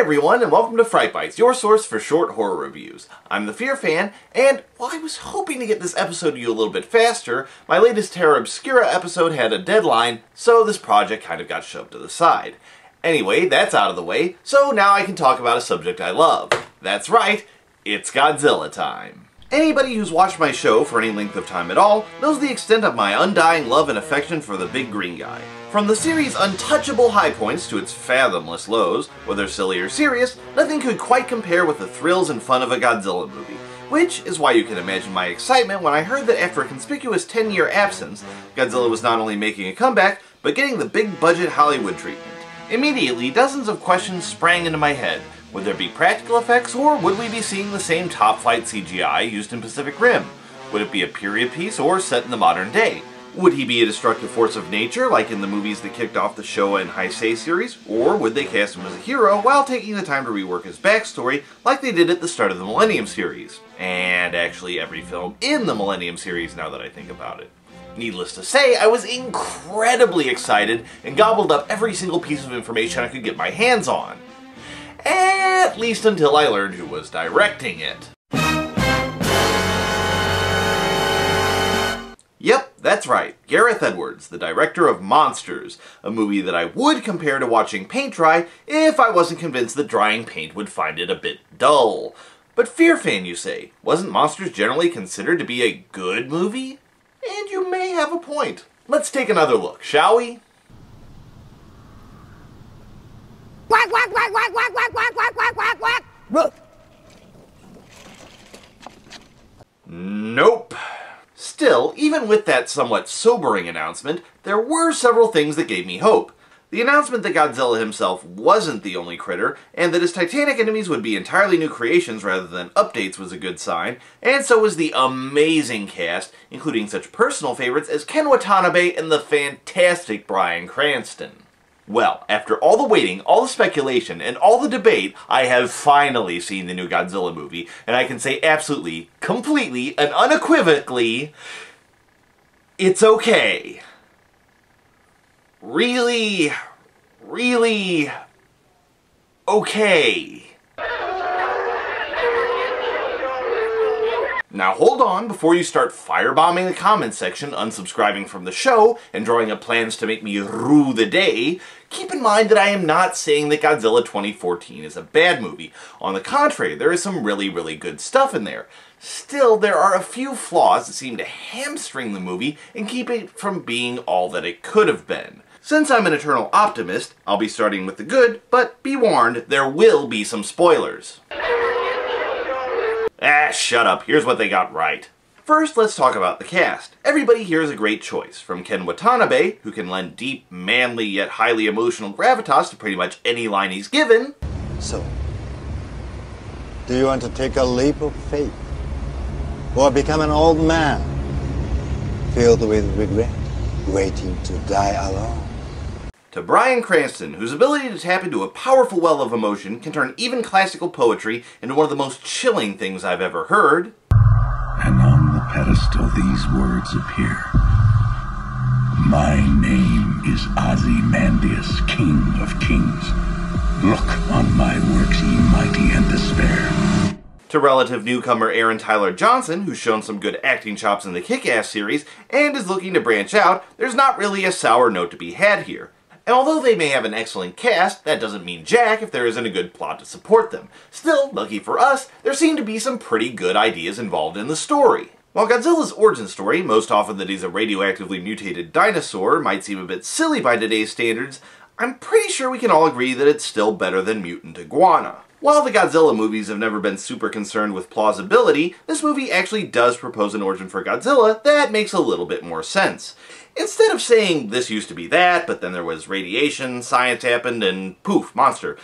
everyone, and welcome to Fright Bites, your source for short horror reviews. I'm the Fear Fan, and while I was hoping to get this episode to you a little bit faster, my latest Terror Obscura episode had a deadline, so this project kind of got shoved to the side. Anyway, that's out of the way, so now I can talk about a subject I love. That's right, it's Godzilla time. Anybody who's watched my show for any length of time at all knows the extent of my undying love and affection for the big green guy. From the series' untouchable high points to its fathomless lows, whether silly or serious, nothing could quite compare with the thrills and fun of a Godzilla movie. Which is why you can imagine my excitement when I heard that after a conspicuous 10-year absence, Godzilla was not only making a comeback, but getting the big-budget Hollywood treatment. Immediately, dozens of questions sprang into my head. Would there be practical effects, or would we be seeing the same top-flight CGI used in Pacific Rim? Would it be a period piece, or set in the modern day? Would he be a destructive force of nature, like in the movies that kicked off the Showa and Heisei series? Or would they cast him as a hero while taking the time to rework his backstory, like they did at the start of the Millennium series? And actually every film in the Millennium series, now that I think about it. Needless to say, I was incredibly excited and gobbled up every single piece of information I could get my hands on. At least until I learned who was directing it. Yep, that's right, Gareth Edwards, the director of Monsters, a movie that I would compare to watching paint dry if I wasn't convinced that drying paint would find it a bit dull. But Fear Fan, you say, wasn't Monsters generally considered to be a good movie? And you may have a point. Let's take another look, shall we? Quack, quack, quack, quack, quack, quack, quack, quack, quack, quack, quack. Look. Nope. Still, even with that somewhat sobering announcement, there were several things that gave me hope. The announcement that Godzilla himself wasn't the only critter, and that his titanic enemies would be entirely new creations rather than updates was a good sign, and so was the amazing cast, including such personal favorites as Ken Watanabe and the fantastic Bryan Cranston. Well, after all the waiting, all the speculation, and all the debate, I have finally seen the new Godzilla movie, and I can say absolutely, completely, and unequivocally, it's okay. Really, really okay. Now hold on before you start firebombing the comments section, unsubscribing from the show, and drawing up plans to make me rue the day. Keep in mind that I am not saying that Godzilla 2014 is a bad movie. On the contrary, there is some really, really good stuff in there. Still, there are a few flaws that seem to hamstring the movie and keep it from being all that it could have been. Since I'm an eternal optimist, I'll be starting with the good, but be warned, there will be some spoilers. Ah, shut up. Here's what they got right. First, let's talk about the cast. Everybody here is a great choice, from Ken Watanabe, who can lend deep, manly, yet highly emotional gravitas to pretty much any line he's given. So, do you want to take a leap of faith? Or become an old man, filled with regret, waiting to die alone? To Bryan Cranston, whose ability to tap into a powerful well of emotion can turn even classical poetry into one of the most chilling things I've ever heard. And on the pedestal these words appear. My name is Ozymandias, King of Kings. Look on my works, ye mighty, and despair. To relative newcomer Aaron Tyler Johnson, who's shown some good acting chops in the Kick-Ass series, and is looking to branch out, there's not really a sour note to be had here. And although they may have an excellent cast, that doesn't mean jack if there isn't a good plot to support them. Still, lucky for us, there seem to be some pretty good ideas involved in the story. While Godzilla's origin story, most often that he's a radioactively mutated dinosaur, might seem a bit silly by today's standards, I'm pretty sure we can all agree that it's still better than mutant iguana. While the Godzilla movies have never been super concerned with plausibility, this movie actually does propose an origin for Godzilla that makes a little bit more sense. Instead of saying, this used to be that, but then there was radiation, science happened, and poof, monster.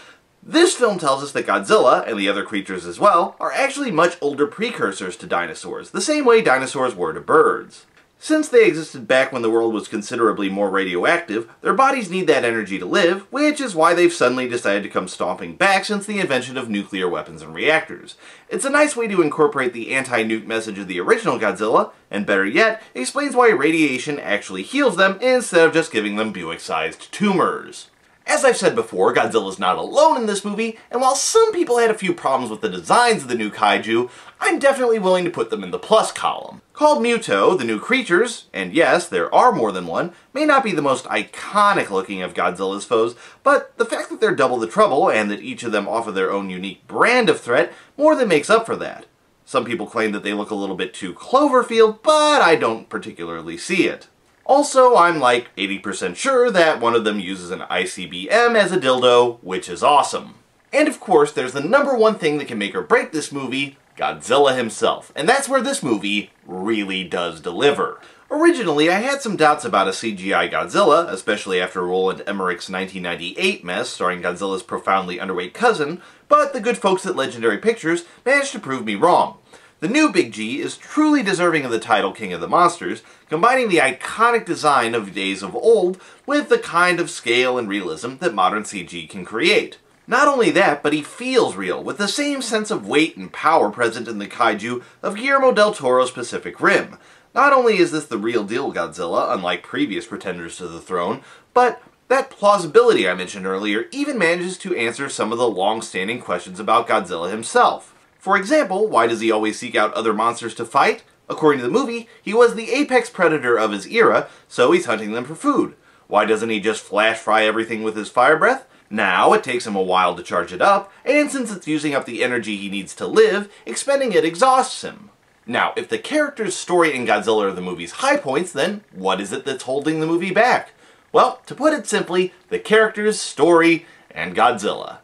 This film tells us that Godzilla, and the other creatures as well, are actually much older precursors to dinosaurs, the same way dinosaurs were to birds. Since they existed back when the world was considerably more radioactive, their bodies need that energy to live, which is why they've suddenly decided to come stomping back since the invention of nuclear weapons and reactors. It's a nice way to incorporate the anti-nuke message of the original Godzilla, and better yet, explains why radiation actually heals them instead of just giving them Buick-sized tumors. As I've said before, Godzilla's not alone in this movie, and while some people had a few problems with the designs of the new kaiju, I'm definitely willing to put them in the plus column. Called Muto, the new creatures, and yes, there are more than one, may not be the most iconic looking of Godzilla's foes, but the fact that they're double the trouble and that each of them offer their own unique brand of threat more than makes up for that. Some people claim that they look a little bit too Cloverfield, but I don't particularly see it. Also, I'm like 80% sure that one of them uses an ICBM as a dildo, which is awesome. And of course, there's the number one thing that can make or break this movie, Godzilla himself. And that's where this movie really does deliver. Originally, I had some doubts about a CGI Godzilla, especially after Roland Emmerich's 1998 mess starring Godzilla's profoundly underweight cousin, but the good folks at Legendary Pictures managed to prove me wrong. The new Big G is truly deserving of the title King of the Monsters, combining the iconic design of days of old with the kind of scale and realism that modern CG can create. Not only that, but he feels real, with the same sense of weight and power present in the kaiju of Guillermo del Toro's Pacific Rim. Not only is this the real deal Godzilla, unlike previous pretenders to the throne, but that plausibility I mentioned earlier even manages to answer some of the long-standing questions about Godzilla himself. For example, why does he always seek out other monsters to fight? According to the movie, he was the apex predator of his era, so he's hunting them for food. Why doesn't he just flash fry everything with his fire breath? Now, it takes him a while to charge it up, and since it's using up the energy he needs to live, expending it exhausts him. Now, if the character's story and Godzilla are the movie's high points, then what is it that's holding the movie back? Well, to put it simply, the character's story and Godzilla.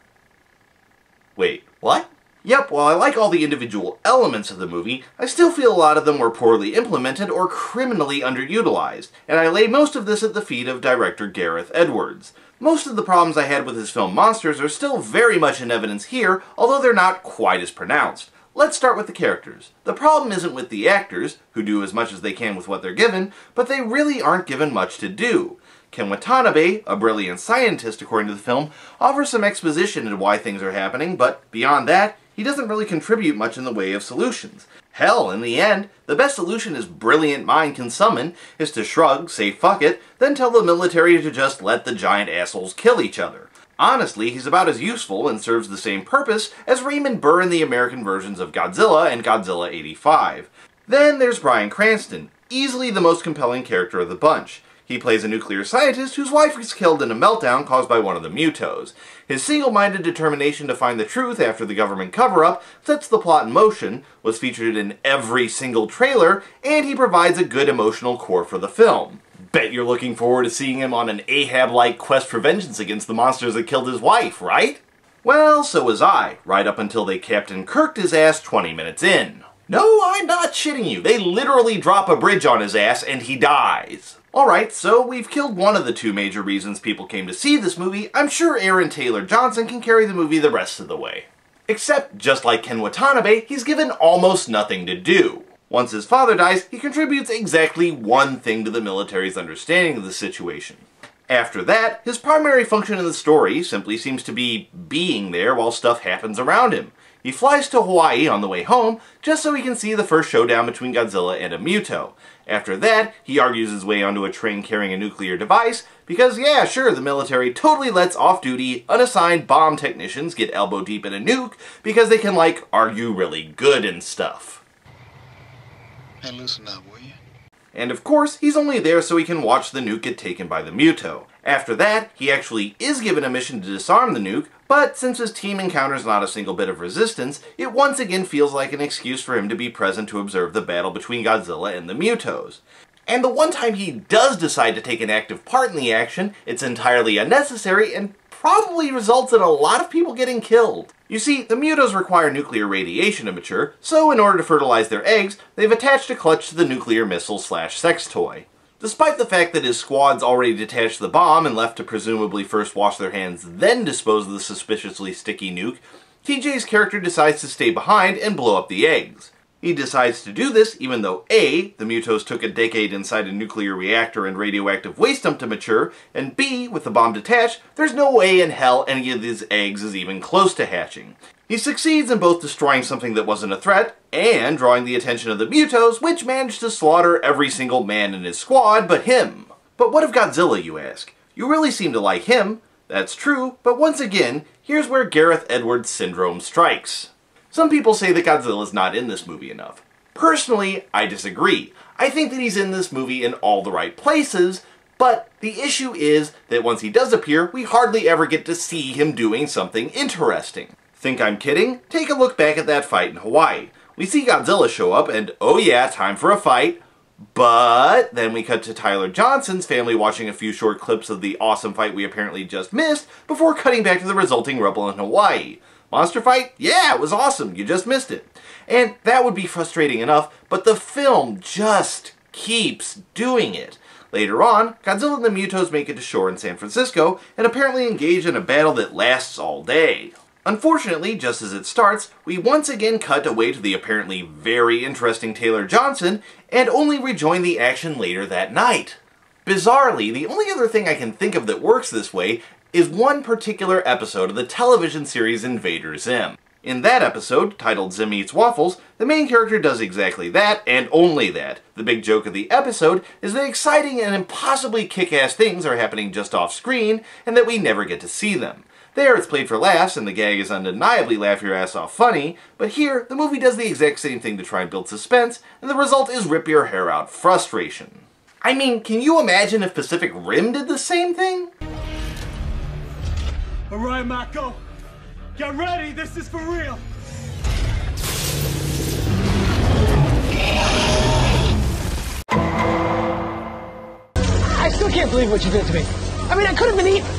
Wait, what? Yep, while I like all the individual elements of the movie, I still feel a lot of them were poorly implemented or criminally underutilized, and I lay most of this at the feet of director Gareth Edwards. Most of the problems I had with his film Monsters are still very much in evidence here, although they're not quite as pronounced. Let's start with the characters. The problem isn't with the actors, who do as much as they can with what they're given, but they really aren't given much to do. Ken Watanabe, a brilliant scientist according to the film, offers some exposition into why things are happening, but beyond that, he doesn't really contribute much in the way of solutions. Hell, in the end, the best solution his brilliant mind can summon is to shrug, say fuck it, then tell the military to just let the giant assholes kill each other. Honestly, he's about as useful and serves the same purpose as Raymond Burr in the American versions of Godzilla and Godzilla 85. Then there's Bryan Cranston, easily the most compelling character of the bunch. He plays a nuclear scientist whose wife is killed in a meltdown caused by one of the Mutos. His single-minded determination to find the truth after the government cover-up sets the plot in motion, was featured in every single trailer, and he provides a good emotional core for the film. Bet you're looking forward to seeing him on an Ahab-like quest for vengeance against the monsters that killed his wife, right? Well, so was I, right up until they Captain Kirk'd his ass 20 minutes in. No, I'm not shitting you. They literally drop a bridge on his ass and he dies. Alright, so we've killed one of the two major reasons people came to see this movie. I'm sure Aaron Taylor Johnson can carry the movie the rest of the way. Except, just like Ken Watanabe, he's given almost nothing to do. Once his father dies, he contributes exactly one thing to the military's understanding of the situation. After that, his primary function in the story simply seems to be being there while stuff happens around him. He flies to Hawaii on the way home, just so he can see the first showdown between Godzilla and a Muto. After that, he argues his way onto a train carrying a nuclear device, because yeah, sure, the military totally lets off-duty, unassigned bomb technicians get elbow deep in a nuke, because they can, like, argue really good and stuff. Hey, loosen up, will you? And of course, he's only there so he can watch the nuke get taken by the Muto. After that, he actually is given a mission to disarm the nuke, but since his team encounters not a single bit of resistance, it once again feels like an excuse for him to be present to observe the battle between Godzilla and the Mutos. And the one time he does decide to take an active part in the action, it's entirely unnecessary and probably results in a lot of people getting killed. You see, the Mutos require nuclear radiation to mature, so in order to fertilize their eggs, they've attached a clutch to the nuclear missile/sex toy. Despite the fact that his squad's already detached the bomb and left to presumably first wash their hands then dispose of the suspiciously sticky nuke, TJ's character decides to stay behind and blow up the eggs. He decides to do this even though A, the Mutos took a decade inside a nuclear reactor and radioactive waste dump to mature, and B, with the bomb detached, there's no way in hell any of these eggs is even close to hatching. He succeeds in both destroying something that wasn't a threat, and drawing the attention of the Mutos, which managed to slaughter every single man in his squad but him. But what of Godzilla, you ask? You really seem to like him. That's true, but once again, here's where Gareth Edwards syndrome strikes. Some people say that Godzilla's not in this movie enough. Personally, I disagree. I think that he's in this movie in all the right places, but the issue is that once he does appear, we hardly ever get to see him doing something interesting. Think I'm kidding? Take a look back at that fight in Hawaii. We see Godzilla show up and, oh yeah, time for a fight. But then we cut to Tyler Johnson's family watching a few short clips of the awesome fight we apparently just missed before cutting back to the resulting rubble in Hawaii. Monster fight? Yeah, it was awesome. You just missed it. And that would be frustrating enough, but the film just keeps doing it. Later on, Godzilla and the Mutos make it to shore in San Francisco and apparently engage in a battle that lasts all day. Unfortunately, just as it starts, we once again cut away to the apparently very interesting Taylor Johnson and only rejoin the action later that night. Bizarrely, the only other thing I can think of that works this way is one particular episode of the television series Invader Zim. In that episode, titled Zim Eats Waffles, the main character does exactly that, and only that. The big joke of the episode is that exciting and impossibly kick-ass things are happening just off-screen, and that we never get to see them. There, it's played for laughs, and the gag is undeniably laugh-your-ass-off funny, but here, the movie does the exact same thing to try and build suspense, and the result is rip-your-hair-out frustration. I mean, can you imagine if Pacific Rim did the same thing? Alright, Mako. Get ready, this is for real. I still can't believe what you did to me. I mean, I could have been eaten.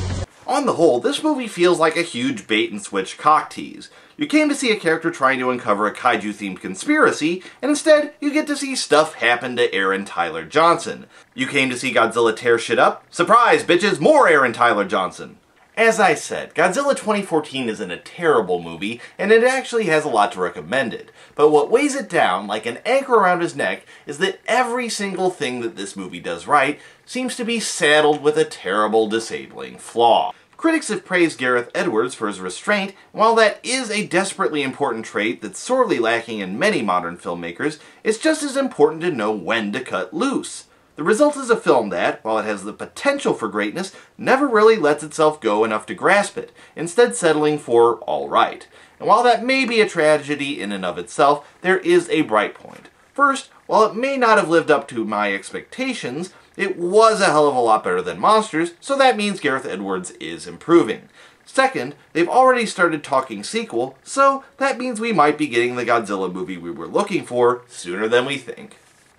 On the whole, this movie feels like a huge bait-and-switch cock tease. You came to see a character trying to uncover a kaiju-themed conspiracy, and instead, you get to see stuff happen to Aaron Tyler Johnson. You came to see Godzilla tear shit up? Surprise, bitches, more Aaron Tyler Johnson! As I said, Godzilla 2014 isn't a terrible movie, and it actually has a lot to recommend it. But what weighs it down, like an anchor around his neck, is that every single thing that this movie does right seems to be saddled with a terrible, disabling flaw. Critics have praised Gareth Edwards for his restraint, and while that is a desperately important trait that's sorely lacking in many modern filmmakers, it's just as important to know when to cut loose. The result is a film that, while it has the potential for greatness, never really lets itself go enough to grasp it, instead settling for all right. And while that may be a tragedy in and of itself, there is a bright point. First, while it may not have lived up to my expectations, it was a hell of a lot better than Monsters, so that means Gareth Edwards is improving. Second, they've already started talking sequel, so that means we might be getting the Godzilla movie we were looking for sooner than we think.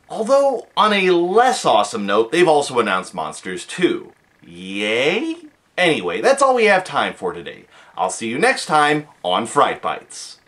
Although, on a less awesome note, they've also announced Monsters 2. Yay? Anyway, that's all we have time for today. I'll see you next time on Fright Bites.